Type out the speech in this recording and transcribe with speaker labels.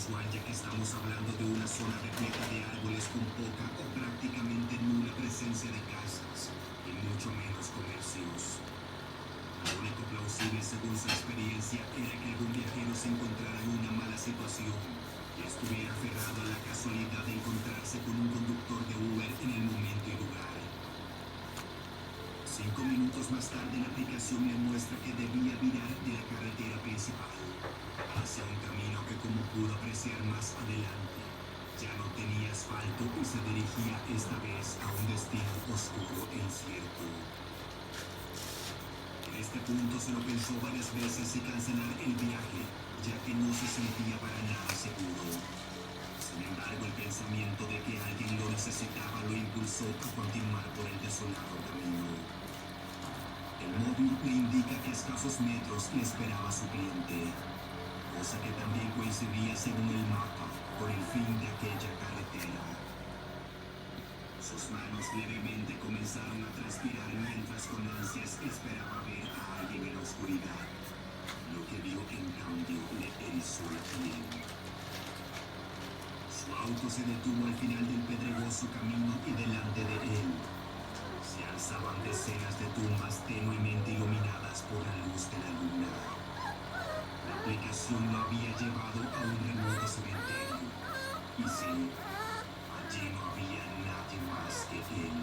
Speaker 1: inusual, ya que estamos hablando de una zona repleta de árboles con poca o prácticamente nula presencia de casas y mucho menos comercios. Lo único plausible, según su experiencia, era que algún viajero se encontrara en una mala situación y estuviera aferrado a la casualidad de encontrarse con un conductor de Uber en el momento y lugar. 5 minutos más tarde, la aplicación le muestra que debía virar de la carretera principal hacia un camino que, como pudo apreciar más adelante, ya no tenía asfalto y se dirigía esta vez a un destino oscuro e incierto. En este punto se lo pensó varias veces si cancelar el viaje, ya que no se sentía para nada seguro. Sin embargo, el pensamiento de que alguien lo necesitaba lo impulsó a continuar por el desolado camino. El móvil le indica que a escasos metros le esperaba su cliente, cosa que también coincidía, según el mapa, con el fin de aquella carretera. Sus manos levemente comenzaron a transpirar mientras con ansias esperaba ver a alguien en la oscuridad. Lo que vio, en cambio, le erizó la piel. Su auto se detuvo al final del pedregoso camino y delante de él se alzaban decenas de tumbas tenuemente iluminadas por la luz de la luna. La aplicación lo había llevado a un remoto cementerio. Y sí, allí no había nadie más que él.